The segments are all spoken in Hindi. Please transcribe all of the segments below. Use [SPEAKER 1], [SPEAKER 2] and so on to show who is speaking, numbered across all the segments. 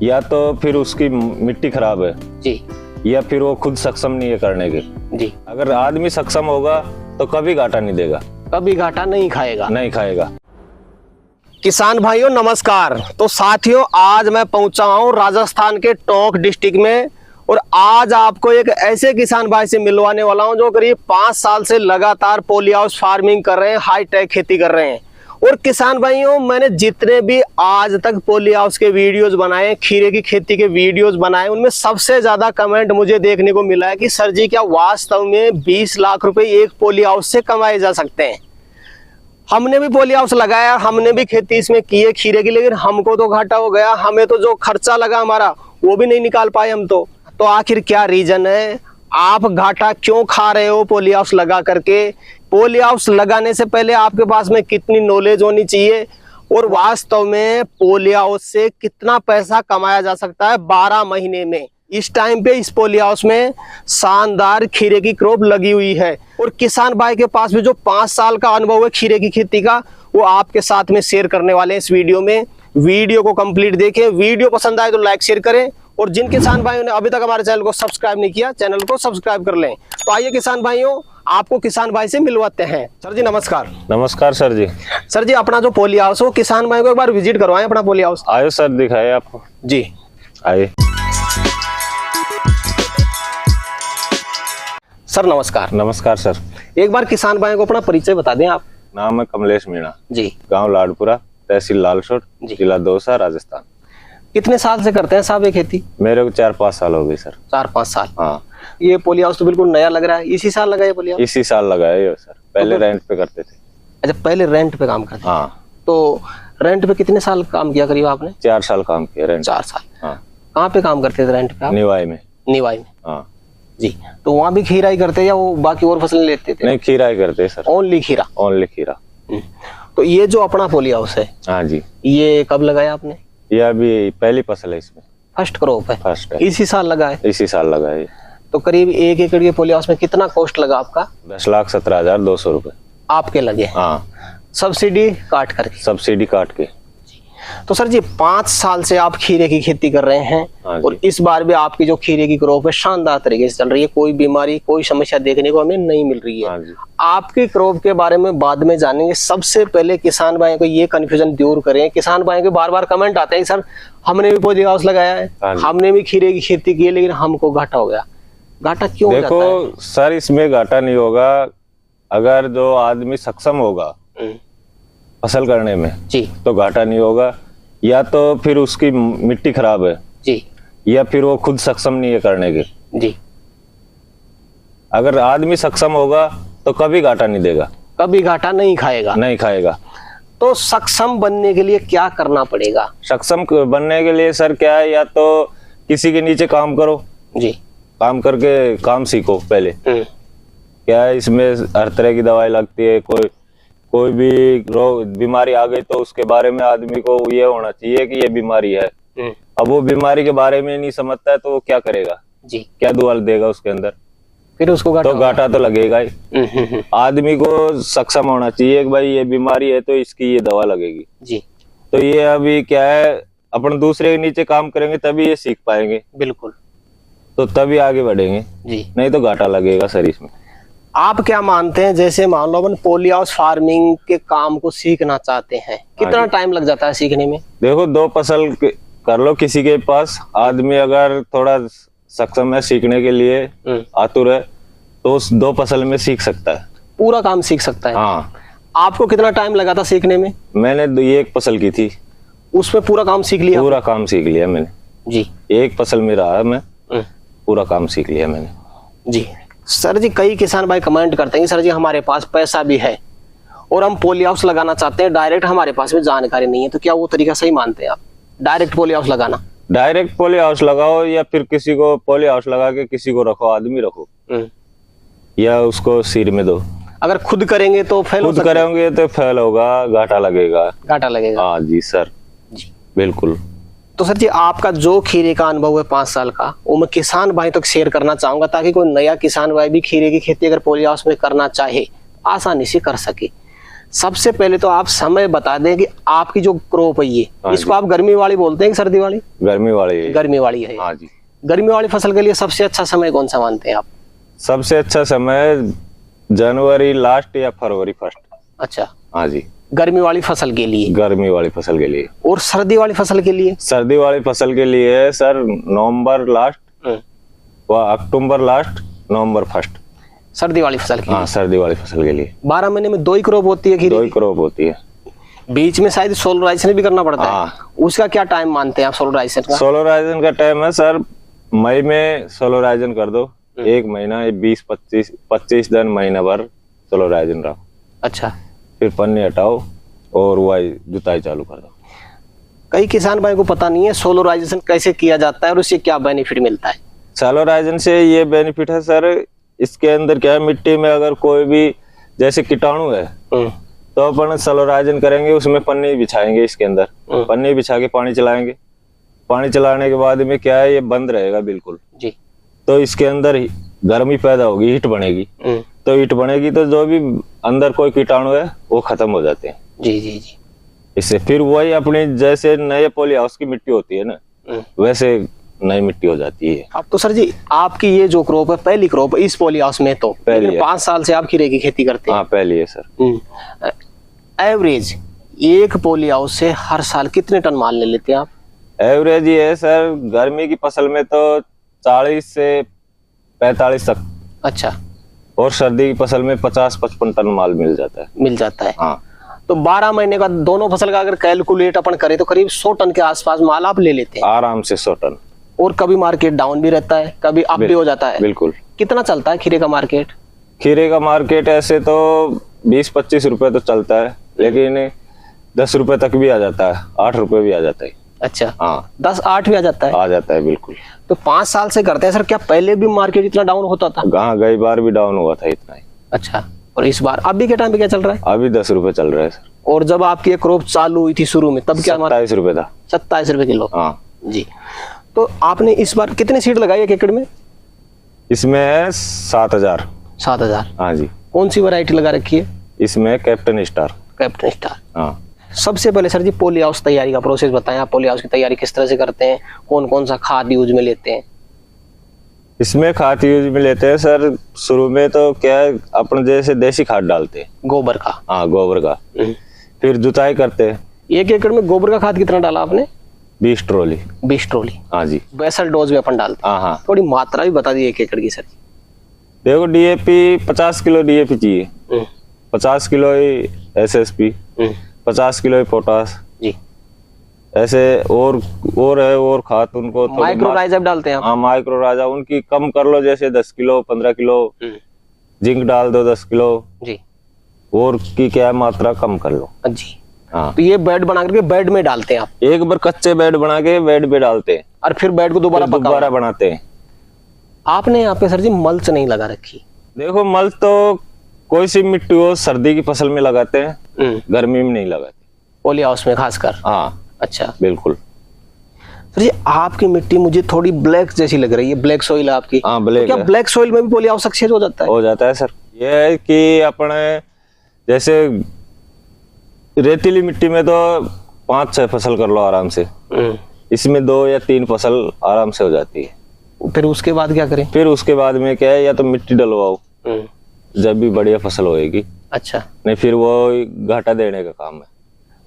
[SPEAKER 1] या तो फिर उसकी मिट्टी खराब है
[SPEAKER 2] जी,
[SPEAKER 1] या फिर वो खुद सक्षम नहीं है करने के
[SPEAKER 2] जी।
[SPEAKER 1] अगर आदमी सक्षम होगा तो कभी घाटा नहीं देगा,
[SPEAKER 2] कभी घाटा नहीं खाएगा।
[SPEAKER 1] नहीं खाएगा।
[SPEAKER 2] किसान भाइयों नमस्कार। तो साथियों, आज मैं पहुंचा हूं राजस्थान के टोंक डिस्ट्रिक्ट में और आज आपको एक ऐसे किसान भाई से मिलवाने वाला हूं जो करीब 5 साल से लगातार पॉली हाउस फार्मिंग कर रहे हैं, हाईटेक खेती कर रहे हैं। और किसान भाइयों, मैंने जितने भी आज तक पॉली हाउस के वीडियोस बनाए, खीरे की खेती के वीडियोस बनाए, उनमें सबसे ज्यादा कमेंट मुझे देखने को मिला है कि सर जी क्या वास्तव में 20 लाख रुपए एक पॉली हाउस से कमाए जा सकते हैं। हमने भी पॉली हाउस लगाया, हमने भी खेती इसमें की है खीरे की, लेकिन हमको तो घाटा हो गया। हमें तो जो खर्चा लगा हमारा वो भी नहीं निकाल पाए हम तो आखिर क्या रीजन है? आप घाटा क्यों खा रहे हो पॉली हाउस लगा करके? पॉली हाउस लगाने से पहले आपके पास में कितनी नॉलेज होनी चाहिए और वास्तव में पॉली हाउस से कितना पैसा कमाया जा सकता है 12 महीने में? इस टाइम पे इस पॉली हाउस में शानदार खीरे की क्रॉप लगी हुई है और किसान भाई के पास भी जो 5 साल का अनुभव है खीरे की खेती का, वो आपके साथ में शेयर करने वाले हैं इस वीडियो में। वीडियो को कंप्लीट देखें, वीडियो पसंद आए तो लाइक शेयर करें और जिन किसान भाइयों ने अभी तक हमारे चैनल को सब्सक्राइब नहीं किया, चैनल को सब्सक्राइब कर लें। तो आइए किसान भाइयों, आपको किसान भाई से मिलवाते हैं। सर जी नमस्कार।
[SPEAKER 1] नमस्कार सर जी।
[SPEAKER 2] सर जी, अपना जो पॉली हाउस हो किसान भाई को एक बार विजिट करवाएं अपना पॉली हाउस।
[SPEAKER 1] आयो सर, दिखाए आपको
[SPEAKER 2] जी,
[SPEAKER 1] आइए।
[SPEAKER 2] सर नमस्कार।
[SPEAKER 1] नमस्कार सर।
[SPEAKER 2] एक बार किसान भाई को अपना परिचय बता दें आप।
[SPEAKER 1] नाम है कमलेश मीणा
[SPEAKER 2] जी,
[SPEAKER 1] गांव लाडपुरा, तहसील लालसोट, जिला दौसा, राजस्थान।
[SPEAKER 2] कितने साल से करते हैं साहब ये खेती?
[SPEAKER 1] मेरे को 4-5 साल हो गए सर।
[SPEAKER 2] 4-5 साल।
[SPEAKER 1] हाँ।
[SPEAKER 2] ये पॉली हाउस तो बिल्कुल नया लग रहा है, इसी साल लगाया पॉली हाउस?
[SPEAKER 1] इसी साल लगाया ये सर, पहले रेंट पे करते थे।
[SPEAKER 2] अच्छा, पहले रेंट पे काम करते थे।
[SPEAKER 1] हाँ।
[SPEAKER 2] तो रेंट पे कितने साल काम किया करीब आपने?
[SPEAKER 1] 4 साल काम किया रेंट।
[SPEAKER 2] 4 साल।
[SPEAKER 1] हाँ।
[SPEAKER 2] कहाँ पे काम करते थे रेंट पे आप?
[SPEAKER 1] निवाई में।
[SPEAKER 2] निवाई में।
[SPEAKER 1] हाँ
[SPEAKER 2] जी। तो वहाँ भी खीरा ही करते या वो बाकी और फसलें लेते थे?
[SPEAKER 1] नहीं, खीरा ही करते सर।
[SPEAKER 2] ओनली खीरा?
[SPEAKER 1] ओनली खीरा।
[SPEAKER 2] तो ये जो अपना पॉली हाउस है,
[SPEAKER 1] हाँ जी,
[SPEAKER 2] ये कब लगाया आपने?
[SPEAKER 1] ये अभी पहली फसल है, इसमें
[SPEAKER 2] फर्स्ट क्रॉप है?
[SPEAKER 1] फर्स्ट है।
[SPEAKER 2] इसी साल लगा है?
[SPEAKER 1] इसी साल लगाया।
[SPEAKER 2] तो करीब 1 एकड़ के पॉली हाउस में कितना कॉस्ट लगा आपका?
[SPEAKER 1] 10,17,200 रुपए
[SPEAKER 2] आपके लगे?
[SPEAKER 1] हाँ,
[SPEAKER 2] सब्सिडी काट करके?
[SPEAKER 1] सब्सिडी काट के।
[SPEAKER 2] तो सर जी 5 साल से आप खीरे की खेती कर रहे हैं और इस बार भी आपकी जो खीरे की क्रॉप है शानदार तरीके से चल रही है, कोई बीमारी कोई समस्या देखने को हमें नहीं मिल रही है। आपकी क्रॉप के बारे में बाद में जानेंगे, सबसे पहले किसान भाइयों को ये कंफ्यूजन दूर करें। किसान भाइयों के बार बार कमेंट आते हैं सर हमने भी पॉली हाउस लगाया है, हमने भी खीरे की खेती की है, लेकिन हमको घाटा हो गया। घाटा क्यों हो जाता है?
[SPEAKER 1] देखो सर, इसमें घाटा नहीं होगा अगर जो आदमी सक्षम होगा फसल करने में
[SPEAKER 2] जी,
[SPEAKER 1] तो घाटा नहीं होगा। या तो फिर उसकी मिट्टी खराब है
[SPEAKER 2] जी,
[SPEAKER 1] या फिर वो खुद सक्षम नहीं है करने के
[SPEAKER 2] जी।
[SPEAKER 1] अगर आदमी सक्षम होगा तो कभी घाटा नहीं देगा,
[SPEAKER 2] कभी घाटा नहीं खाएगा।
[SPEAKER 1] नहीं खाएगा।
[SPEAKER 2] तो सक्षम बनने के लिए क्या करना पड़ेगा?
[SPEAKER 1] सक्षम बनने के लिए सर क्या है, या तो किसी के नीचे काम करो
[SPEAKER 2] जी,
[SPEAKER 1] काम करके काम सीखो पहले। क्या है, इसमें हर तरह की दवाई लगती है, कोई भी रोग बीमारी आ गई तो उसके बारे में आदमी को ये होना चाहिए कि ये बीमारी है। अब वो बीमारी के बारे में नहीं समझता है तो वो क्या करेगा
[SPEAKER 2] जी,
[SPEAKER 1] क्या दुआ देगा उसके अंदर?
[SPEAKER 2] फिर उसको
[SPEAKER 1] घाटा तो लगेगा ही। आदमी को सक्षम होना चाहिए कि भाई ये बीमारी है तो इसकी ये दवा लगेगी
[SPEAKER 2] जी।
[SPEAKER 1] तो ये अभी क्या है, अपन दूसरे के नीचे काम करेंगे तभी ये सीख पाएंगे।
[SPEAKER 2] बिल्कुल।
[SPEAKER 1] तो तभी आगे बढ़ेंगे
[SPEAKER 2] जी,
[SPEAKER 1] नहीं तो घाटा लगेगा सर इसमें।
[SPEAKER 2] आप क्या मानते हैं, जैसे मान लो अपन पॉली हाउस फार्मिंग के काम को सीखना चाहते हैं, कितना टाइम लग जाता है सीखने में?
[SPEAKER 1] देखो 2 फसल कर लो किसी के पास, आदमी अगर थोड़ा सक्षम है सीखने के लिए, आतुर है, तो उस 2 फसल में सीख सकता है,
[SPEAKER 2] पूरा काम सीख सकता है।
[SPEAKER 1] हाँ।
[SPEAKER 2] आपको कितना टाइम लगा था सीखने में?
[SPEAKER 1] मैंने ये 1 फसल की थी,
[SPEAKER 2] उसमें पूरा काम सीख लिया?
[SPEAKER 1] पूरा काम सीख लिया मैंने
[SPEAKER 2] जी।
[SPEAKER 1] 1 फसल में रहा मैं, पूरा काम सीख लिया मैंने
[SPEAKER 2] जी। सर जी कई किसान भाई कमेंट करते हैं सर जी हमारे पास पैसा भी है और हम पॉली हाउस लगाना चाहते हैं, डायरेक्ट हमारे पास में जानकारी नहीं है, तो क्या वो तरीका सही मानते हैं आप, डायरेक्ट पॉली हाउस लगाना?
[SPEAKER 1] डायरेक्ट पॉली हाउस लगाओ या फिर किसी को पॉली हाउस लगा के किसी को रखो, आदमी रखो या उसको सिर में दो।
[SPEAKER 2] अगर खुद करेंगे तो फेल,
[SPEAKER 1] खुद करेंगे तो फेल होगा, घाटा लगेगा।
[SPEAKER 2] घाटा लगेगा?
[SPEAKER 1] हाँ जी सर
[SPEAKER 2] जी,
[SPEAKER 1] बिल्कुल।
[SPEAKER 2] तो सर जी आपका जो खीरे का अनुभव है 5 साल का, वो मैं किसान भाई तक शेयर करना चाहूंगा ताकि कोई नया किसान भाई भी खीरे की खेती अगर पॉली हाउस में करना चाहे आसानी से कर सके। सबसे पहले तो आप समय बता दें कि आपकी जो क्रॉप है ये,
[SPEAKER 1] हाँ
[SPEAKER 2] इसको
[SPEAKER 1] जी।
[SPEAKER 2] आप गर्मी वाली बोलते हैं कि सर्दी वाली?
[SPEAKER 1] गर्मी वाली है।
[SPEAKER 2] गर्मी वाली है।
[SPEAKER 1] हाँ जी।
[SPEAKER 2] गर्मी वाली फसल के लिए सबसे अच्छा समय कौन सा मानते हैं आप?
[SPEAKER 1] सबसे अच्छा समय जनवरी लास्ट या फरवरी फर्स्ट।
[SPEAKER 2] अच्छा,
[SPEAKER 1] हाँ जी।
[SPEAKER 2] गर्मी वाली फसल के लिए।
[SPEAKER 1] गर्मी वाली फसल के लिए।
[SPEAKER 2] और सर्दी वाली फसल के लिए?
[SPEAKER 1] सर्दी वाली फसल के लिए सर नवंबर लास्ट व अक्टूबर लास्ट, नवंबर फर्स्ट।
[SPEAKER 2] सर्दी वाली फसल के
[SPEAKER 1] हाँ,
[SPEAKER 2] लिए।
[SPEAKER 1] सर्दी वाली फसल के लिए
[SPEAKER 2] 12 महीने में 2 ही क्रॉप होती है खीरे
[SPEAKER 1] दो ही
[SPEAKER 2] की?
[SPEAKER 1] क्रॉप होती है।
[SPEAKER 2] बीच में शायद सोलराइजेशन भी करना पड़ता है।
[SPEAKER 1] हाँ।
[SPEAKER 2] उसका क्या टाइम मानते हैं आप सोलराइजेशन का?
[SPEAKER 1] सोलराइजन का टाइम है सर, मई में सोलराइजन कर दो, 1 महीना 20-25 दिन, महीना भर सोलराइजन रहो।
[SPEAKER 2] अच्छा।
[SPEAKER 1] फिर पन्नी हटाओ और वही जुताई चालू कर दो।
[SPEAKER 2] कई किसान भाई को पता नहीं है सोलराइजेशन कैसे किया जाता है और उससे क्या बेनिफिट मिलता है।
[SPEAKER 1] सोलराइजन से ये बेनिफिट है सर, इसके अंदर क्या है, मिट्टी में अगर कोई भी जैसे कीटाणु है तो अपन सोलराइजन करेंगे, उसमें पन्नी बिछाएंगे, इसके अंदर पन्नी बिछा के पानी चलाएंगे। पानी चलाने के बाद में क्या है, ये बंद रहेगा बिल्कुल
[SPEAKER 2] जी।
[SPEAKER 1] तो इसके अंदर गर्मी पैदा होगी, हीट बनेगी। तो हीट बनेगी तो जो भी अंदर कोई कीटाणु है वो खत्म हो जाते हैं।
[SPEAKER 2] जी जी जी।
[SPEAKER 1] इससे फिर वही अपनी जैसे नए पॉली हाउस की मिट्टी होती है ना, वैसे नई मिट्टी हो जाती है।
[SPEAKER 2] अब तो सर जी आपकी ये जो क्रॉप है पहली क्रॉप है इस पॉली हाउस में, तो
[SPEAKER 1] पहली है।
[SPEAKER 2] 5 साल से आप खीरे की खेती करते हैं।
[SPEAKER 1] हाँ, पहली है सर।
[SPEAKER 2] एवरेज एक पॉली हाउस से हर साल कितने टन माल ले लेते हैं आप?
[SPEAKER 1] एवरेज ये है सर, गर्मी की फसल में तो 40 से 45 तक।
[SPEAKER 2] अच्छा।
[SPEAKER 1] और सर्दी की फसल में 50-55 टन माल मिल जाता है।
[SPEAKER 2] मिल जाता है।
[SPEAKER 1] हाँ।
[SPEAKER 2] तो 12 महीने का दोनों फसल का अगर कैलकुलेट अपन करें तो करीब 100 टन के आसपास माल आप ले लेते हैं।
[SPEAKER 1] आराम से 100 टन।
[SPEAKER 2] और कभी मार्केट डाउन भी रहता है, कभी अप भी हो जाता है।
[SPEAKER 1] बिल्कुल।
[SPEAKER 2] कितना चलता है खीरे का मार्केट?
[SPEAKER 1] खीरे का मार्केट ऐसे तो 20-25 रुपए तो चलता है, लेकिन 10 रुपए तक भी आ जाता है, 8 रुपए भी आ जाता है।
[SPEAKER 2] अच्छा।
[SPEAKER 1] हाँ,
[SPEAKER 2] 10-8 भी आ जाता है।
[SPEAKER 1] आ जाता है बिल्कुल।
[SPEAKER 2] तो 5 साल से करते हैं सर, क्या पहले भी मार्केट इतना डाउन होता था?
[SPEAKER 1] हाँ, गई बार भी डाउन हुआ था इतना ही।
[SPEAKER 2] अच्छा। और इस बार अभी के टाइम पे क्या चल रहा है?
[SPEAKER 1] अभी 10 रुपए चल रहा है सर।
[SPEAKER 2] और जब आपकी ये क्रॉप चालू हुई थी शुरू में तब क्या?
[SPEAKER 1] 27 रुपए था।
[SPEAKER 2] 27 रुपए किलो।
[SPEAKER 1] हाँ
[SPEAKER 2] जी। तो आपने इस बार कितने सीड लगाई एक एकड़ में?
[SPEAKER 1] इसमें है 7,000।
[SPEAKER 2] 7,000।
[SPEAKER 1] हाँ जी।
[SPEAKER 2] कौन सी वैरायटी लगा रखी है?
[SPEAKER 1] इसमें कैप्टन स्टार।
[SPEAKER 2] Captain star.
[SPEAKER 1] हाँ।
[SPEAKER 2] सबसे पहले सर जी पॉली हाउस तैयारी का प्रोसेस बताएं। आप पॉली हाउस की तैयारी किस तरह से करते हैं, कौन कौन सा खाद यूज में लेते हैं?
[SPEAKER 1] इसमें खाद यूज में लेते हैं सर, शुरू में तो क्या है, अपन जैसे देसी खाद डालते हैं।
[SPEAKER 2] गोबर का?
[SPEAKER 1] हाँ, गोबर का। फिर जुताई करते हैं।
[SPEAKER 2] एक एकड़ में गोबर का खाद कितना डाला आपने?
[SPEAKER 1] 20 ट्रॉली।
[SPEAKER 2] 20 ट्रॉली।
[SPEAKER 1] हाँ जी।
[SPEAKER 2] बेसल डोज में अपन डालते हैं।
[SPEAKER 1] हाँ हाँ।
[SPEAKER 2] थोड़ी मात्रा भी बता दी एक एकड़ की सर जी।
[SPEAKER 1] देखो, डीएपी 50 किलो डीएपी चाहिए, 50 किलो ही एसएसपी, 50 किलो ही पोटास।
[SPEAKER 2] जी।
[SPEAKER 1] ऐसे और है और खाद उनको
[SPEAKER 2] माइक्रो राइजब डालते हैं आप?
[SPEAKER 1] हाँ, माइक्रो राजा उनकी कम कर लो, जैसे 10 किलो 15 किलो जिंक डाल दो, 10 किलो।
[SPEAKER 2] जी।
[SPEAKER 1] और की क्या मात्रा कम कर लो।
[SPEAKER 2] जी।
[SPEAKER 1] हाँ।
[SPEAKER 2] तो ये बेड बना करके बेड में डालते हैं आप?
[SPEAKER 1] एक बार कच्चे बेड बना के बेड पे डालते हैं
[SPEAKER 2] और फिर बेड को दोबारा
[SPEAKER 1] बनाते हैं।
[SPEAKER 2] आपने यहाँ पे सर जी मल्च नहीं लगा रखी?
[SPEAKER 1] देखो, मल्च तो कोई सी मिट्टी हो सर्दी की फसल में लगाते हैं, गर्मी में नहीं लगाते।
[SPEAKER 2] पॉली हाउस में खासकर?
[SPEAKER 1] हाँ।
[SPEAKER 2] अच्छा।
[SPEAKER 1] बिल्कुल।
[SPEAKER 2] सर जी आपकी मिट्टी मुझे थोड़ी ब्लैक जैसी लग रही है, ब्लैक सॉइल आपकी।
[SPEAKER 1] हाँ, ब्लैक
[SPEAKER 2] तो क्या
[SPEAKER 1] है।
[SPEAKER 2] ब्लैक सॉइल में भी पॉली हाउस सक्सेस हो जाता है?
[SPEAKER 1] हो जाता है सर। ये है कि अपने जैसे रेतीली मिट्टी में तो 5-6 फसल कर लो आराम से, इसमें 2 या 3 फसल आराम से हो जाती है।
[SPEAKER 2] फिर उसके बाद क्या करें?
[SPEAKER 1] फिर उसके बाद में क्या है, या तो मिट्टी डलवाओ जब भी बढ़िया फसल होएगी।
[SPEAKER 2] अच्छा।
[SPEAKER 1] नहीं, फिर वो घाटा देने का काम है।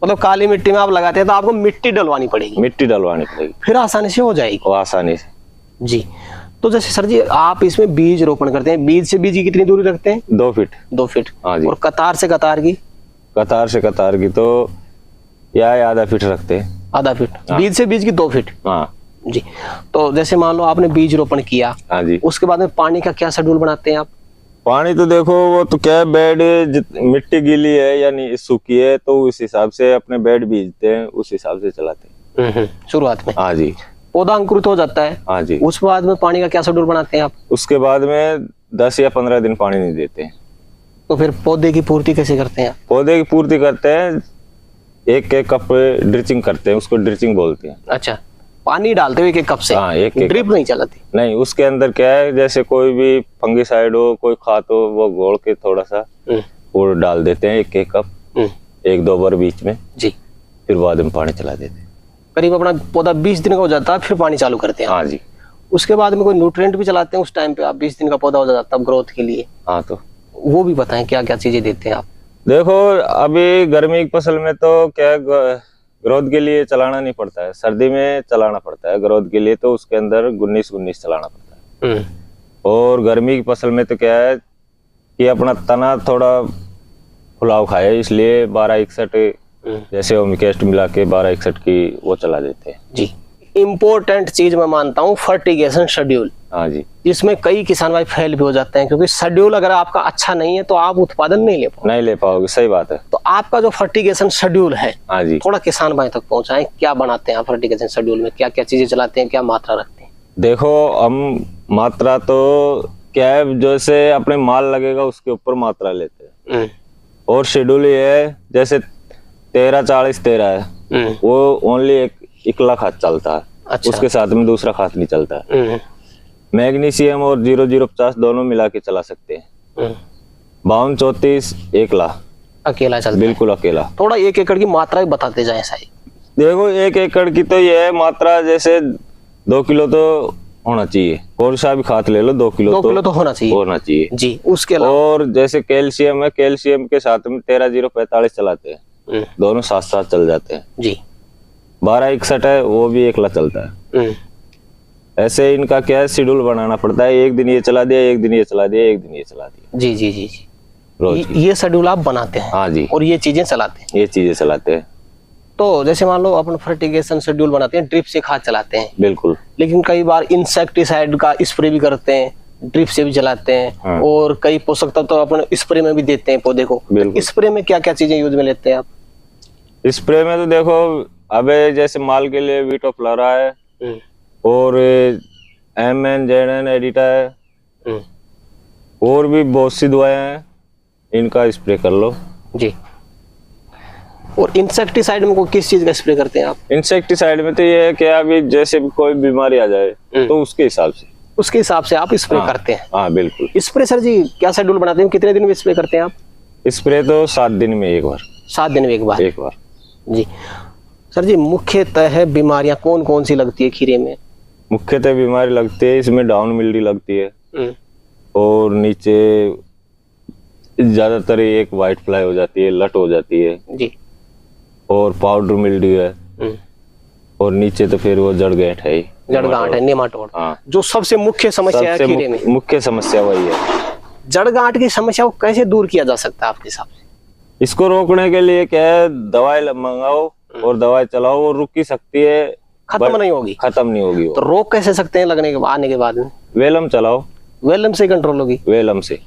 [SPEAKER 2] मतलब काली मिट्टी में आप लगाते हैं तो आपको मिट्टी डलवानी पड़ेगी?
[SPEAKER 1] मिट्टी डलवानी पड़ेगी,
[SPEAKER 2] फिर आसानी से हो जाएगी?
[SPEAKER 1] वो आसानी से।
[SPEAKER 2] जी। तो जैसे सर जी आप इसमें बीज रोपण करते हैं, बीज से बीज की कितनी दूरी रखते हैं?
[SPEAKER 1] 2 फीट।
[SPEAKER 2] 2 फीट।
[SPEAKER 1] हाँ जी।
[SPEAKER 2] और कतार से कतार की?
[SPEAKER 1] कतार से कतार की तो या आधा फीट रखते हैं।
[SPEAKER 2] आधा फीट।
[SPEAKER 1] हाँ।
[SPEAKER 2] बीज से बीज की 2 फीट।
[SPEAKER 1] हाँ
[SPEAKER 2] जी। तो जैसे मान लो आपने बीज रोपण किया,
[SPEAKER 1] हाँ जी।
[SPEAKER 2] उसके बाद में पानी का क्या शेड्यूल बनाते हैं आप?
[SPEAKER 1] पानी तो देखो, वो तो क्या है, बेड मिट्टी गीली है या नहीं सूखी है तो उस हिसाब से अपने बेड बीजते हैं, उस हिसाब से चलाते हैं
[SPEAKER 2] शुरुआत में।
[SPEAKER 1] हाँ जी।
[SPEAKER 2] पौधा अंकुरित हो जाता है।
[SPEAKER 1] हाँ जी।
[SPEAKER 2] उस बाद में पानी का क्या शेड्यूल बनाते हैं आप?
[SPEAKER 1] उसके बाद में 10 या 15 दिन पानी नहीं देते हैं।
[SPEAKER 2] तो फिर पौधे की पूर्ति कैसे करते हैं आप?
[SPEAKER 1] पौधे की पूर्ति करते हैं, 1 कप ड्रिचिंग करते हैं, उसको ड्रिचिंग बोलते हैं।
[SPEAKER 2] अच्छा। पानी डालते हुए 1 कप से?
[SPEAKER 1] हाँ, 1
[SPEAKER 2] ड्रिप नहीं चलाती?
[SPEAKER 1] नहीं, उसके अंदर क्या है, जैसे कोई भी फंगिसाइड हो, कोई खाद हो, वो घोल के थोड़ा सा वो डाल देते हैं 1 कप, एक दो बार बीच में
[SPEAKER 2] जी,
[SPEAKER 1] फिर बाद में पानी चला देते हैं।
[SPEAKER 2] करीब अपना पौधा 20 दिन का हो जाता है फिर पानी चालू करते हैं।
[SPEAKER 1] हाँ जी।
[SPEAKER 2] उसके बाद में कोई न्यूट्रिएंट भी चलाते हैं उस टाइम पे आप? 20 दिन का पौधा हो जाता है तब ग्रोथ के लिए।
[SPEAKER 1] हाँ, तो
[SPEAKER 2] वो भी बताएं क्या क्या चीजें देते हैं आप?
[SPEAKER 1] देखो, अभी गर्मी की फसल में तो क्या ग्रोथ के लिए चलाना नहीं पड़ता है, सर्दी में चलाना पड़ता है ग्रोथ के लिए, तो उसके अंदर 19-19 चलाना पड़ता है। और गर्मी की फसल में तो क्या है कि अपना तना थोड़ा फुलाव खाए, इसलिए 1261 जैसे ओमिकेस्ट मिला के 1261 की वो चला देते हैं
[SPEAKER 2] जी। इम्पोर्टेंट चीज मैं मानता हूँ फर्टिगेशन शेड्यूल।
[SPEAKER 1] हाँ जी।
[SPEAKER 2] इसमें कई किसान भाई फेल भी हो जाते हैं, क्योंकि शेड्यूल अगर आपका अच्छा नहीं है तो आप उत्पादन नहीं ले पाओगे।
[SPEAKER 1] सही बात है।
[SPEAKER 2] तो आपका जो फर्टिगेशन शेड्यूल है,
[SPEAKER 1] हाँ जी,
[SPEAKER 2] थोड़ा किसान भाई तक पहुंचाएं। क्या बनाते हैं फर्टिगेशन शेड्यूल में, क्या क्या चीजें चलाते हैं, क्या मात्रा रखते हैं?
[SPEAKER 1] देखो, हम मात्रा तो क्या है, जैसे अपने माल लगेगा उसके ऊपर मात्रा लेते हैं। और शेड्यूल ये है, जैसे 13-40-13 है, वो ओनली एक इकला खाद चलता है।
[SPEAKER 2] अच्छा।
[SPEAKER 1] उसके साथ में दूसरा खाद नहीं चलता है। मैग्नीशियम और 0050 दोनों मिला के चला सकते हैं। 52-34 एकला
[SPEAKER 2] अकेला चलता है?
[SPEAKER 1] बिल्कुल अकेला।
[SPEAKER 2] थोड़ा 1 एकड़ की मात्रा भी बताते जाए साहब।
[SPEAKER 1] देखो, 1 एकड़ की तो ये है मात्रा, जैसे 2 किलो तो होना चाहिए। कौन सा भी खाद ले लो, 2 किलो तो
[SPEAKER 2] होना चाहिए जी। उसके अलावा
[SPEAKER 1] और जैसे कैल्शियम है, कैल्शियम के साथ में 13-045 चलाते हैं। दोनों साथ साथ चल जाते हैं
[SPEAKER 2] जी।
[SPEAKER 1] 1261 है, वो भी एकला चलता है। ऐसे इनका क्या है, शेड्यूल बनाना पड़ता है। एक दिन ये चला दिया, एक दिन ये चला दिया, एक दिन ये चला दिया।
[SPEAKER 2] जी जी जी जी।
[SPEAKER 1] रोज
[SPEAKER 2] ये शेड्यूल आप बनाते हैं?
[SPEAKER 1] हाँ जी।
[SPEAKER 2] और ये चीजें चलाते हैं?
[SPEAKER 1] ये चीजें चलाते हैं।
[SPEAKER 2] तो जैसे मान लो अपन फर्टिगेशन शेड्यूल बनाते हैं, ड्रिप से खाद चलाते हैं।
[SPEAKER 1] बिल्कुल।
[SPEAKER 2] लेकिन कई बार इंसेक्टिसाइड का स्प्रे भी करते हैं, ड्रिप से भी चलाते हैं।
[SPEAKER 1] हाँ।
[SPEAKER 2] और कई पोषक तत्व तो अपन स्प्रे में भी देते हैं पौधे को। स्प्रे में क्या क्या चीजें यूज में लेते हैं आप?
[SPEAKER 1] स्प्रे में तो देखो, अबे जैसे माल के लिए वीटोफ्लोरा है और MN-ZN एडिटा है, और भी बहुत सी दवाएं हैं, इनका स्प्रे कर लो
[SPEAKER 2] जी। और इंसेक्टिसाइड में किस चीज का स्प्रे करते हैं आप?
[SPEAKER 1] इंसेक्टिसाइड में तो ये है कि अभी जैसे कोई बीमारी आ जाए तो उसके हिसाब से आप स्प्रे करते हैं। हाँ बिल्कुल।
[SPEAKER 2] स्प्रे सर जी क्या शेड्यूल बनाते हैं, कितने दिन में स्प्रे करते हैं आप?
[SPEAKER 1] स्प्रे तो 7 दिन में एक बार।
[SPEAKER 2] 7 दिन में एक बार जी। सर जी, मुख्यतः बीमारियां कौन कौन सी लगती है खीरे में?
[SPEAKER 1] मुख्यतः बीमारी लगती है इसमें डाउन मिल्डी लगती है, और नीचे ज्यादातर एक व्हाइट फ्लाई हो जाती है, लट हो जाती है
[SPEAKER 2] जी,
[SPEAKER 1] और पाउडर मिल्डी है, और नीचे तो फिर वो जड़ गांठ है,
[SPEAKER 2] नेमाटोड।
[SPEAKER 1] हाँ,
[SPEAKER 2] जो सबसे मुख्य समस्या है खीरे में।
[SPEAKER 1] मुख्य समस्या वही है।
[SPEAKER 2] जड़ गांठ की समस्या को कैसे दूर किया जा सकता है आपके हिसाब से?
[SPEAKER 1] इसको रोकने के लिए क्या है, दवाई मंगाओ और दवाई चलाओ, वो रुक ही सकती है,
[SPEAKER 2] खत्म नहीं होगी।
[SPEAKER 1] वो।
[SPEAKER 2] तो रोक कैसे सकते हैं आने के बाद में?
[SPEAKER 1] वेलम चलाओ,
[SPEAKER 2] वेलम से कंट्रोल होगी।
[SPEAKER 1] वेलम से।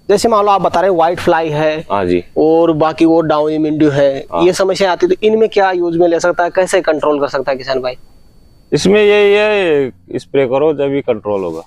[SPEAKER 2] जैसे मान लो आप बता रहे हैं व्हाइट फ्लाई है,
[SPEAKER 1] हाँ जी,
[SPEAKER 2] और बाकी वो डाउनी मिल्ड्यू है, ये समस्या आती है, तो इनमें क्या यूज में ले सकता है, कैसे कंट्रोल कर सकता है किसान भाई?
[SPEAKER 1] इसमें ये स्प्रे करो जब भी कंट्रोल होगा।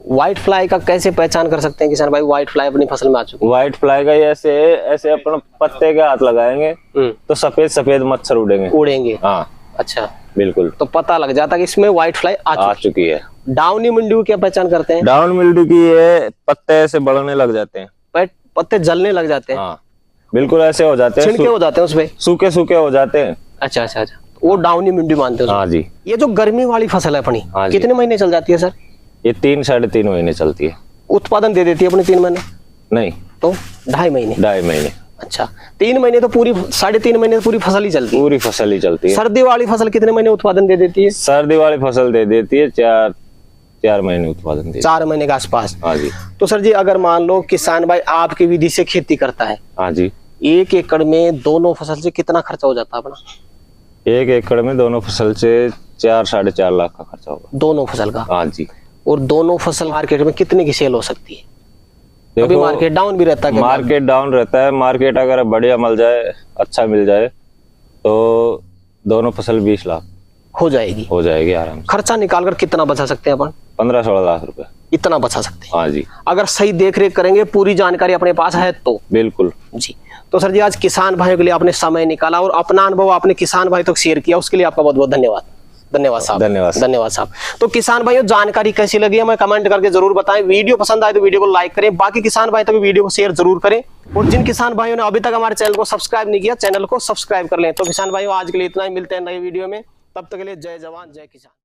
[SPEAKER 2] व्हाइट फ्लाई का कैसे पहचान कर सकते हैं किसान भाई? व्हाइट फ्लाई अपनी फसल में आ चुकी है।
[SPEAKER 1] व्हाइट फ्लाई का ऐसे अपन पत्ते के हाथ लगाएंगे तो सफेद मच्छर उड़ेंगे। हाँ अच्छा, बिल्कुल,
[SPEAKER 2] तो पता लग जाता है कि इसमें व्हाइट फ्लाई आ
[SPEAKER 1] चुकी है।
[SPEAKER 2] डाउनी मिल्ड्यू क्या पहचान करते हैं?
[SPEAKER 1] डाउन मिल्ड्यू की ये पत्ते ऐसे बढ़ने लग जाते हैं,
[SPEAKER 2] पत्ते जलने लग जाते हैं।
[SPEAKER 1] हाँ बिल्कुल, ऐसे हो जाते हैं,
[SPEAKER 2] छिलके हो जाते हैं उसपे,
[SPEAKER 1] सूखे हो जाते हैं।
[SPEAKER 2] अच्छा, वो डाउनी मिल्ड्यू मानते हैं।
[SPEAKER 1] हाँ जी।
[SPEAKER 2] ये जो गर्मी वाली फसल है अपनी, कितने महीने चल जाती है सर?
[SPEAKER 1] ये 3-3.5 महीने चलती है।
[SPEAKER 2] उत्पादन दे देती है अपने 3 महीने?
[SPEAKER 1] नहीं,
[SPEAKER 2] तो 2.5 महीने। अच्छा, 3 महीने तो पूरी 3.5 महीने तो पूरी फसल ही चलती है?
[SPEAKER 1] पूरी फसल ही चलती है।
[SPEAKER 2] सर्दी वाली फसल कितने महीने उत्पादन दे देती है?
[SPEAKER 1] सर्दी वाली फसल दे देती है 4 महीने उत्पादन देती है।
[SPEAKER 2] 4 महीने के आसपास।
[SPEAKER 1] हाँ जी।
[SPEAKER 2] तो सर जी, अगर मान लो किसान भाई आपकी विधि से खेती करता है,
[SPEAKER 1] हाँ जी,
[SPEAKER 2] 1 एकड़ में दोनों फसल से कितना खर्चा हो जाता है अपना?
[SPEAKER 1] 1 एकड़ में दोनों फसल से 4-4.5 लाख का खर्चा होगा।
[SPEAKER 2] दोनों फसल का?
[SPEAKER 1] हाँ जी।
[SPEAKER 2] और दोनों फसल मार्केट में कितने की सेल हो सकती है? अभी मार्केट डाउन भी रहता है।
[SPEAKER 1] मार्केट डाउन रहता है। मार्केट अगर बढ़िया मिल जाए, अच्छा मिल जाए, तो दोनों फसल 20 लाख हो जाएगी आराम से।
[SPEAKER 2] खर्चा निकालकर कितना बचा सकते हैं अपन?
[SPEAKER 1] 15-16 लाख रुपए
[SPEAKER 2] इतना बचा सकते हैं।
[SPEAKER 1] हाँ जी,
[SPEAKER 2] अगर सही देख रेख करेंगे, पूरी जानकारी अपने पास है तो।
[SPEAKER 1] बिल्कुल
[SPEAKER 2] जी। तो सर जी, आज किसान भाइयों के लिए आपने समय निकाला और अपना अनुभव आपने किसान भाई तक शेयर किया, उसके लिए आपका बहुत बहुत धन्यवाद। धन्यवाद साहब।
[SPEAKER 1] धन्यवाद।
[SPEAKER 2] धन्यवाद साहब। तो किसान भाइयों, जानकारी कैसी लगी हमें कमेंट करके जरूर बताएं। वीडियो पसंद आए तो वीडियो को लाइक करें, बाकी किसान भाई तक वीडियो को शेयर जरूर करें, और जिन किसान भाइयों ने अभी तक हमारे चैनल को सब्सक्राइब नहीं किया, चैनल को सब्सक्राइब कर लें। तो किसान भाइयों, आज के लिए इतना ही, मिलते हैं नए वीडियो में, तब तक के लिए जय जवान जय किसान।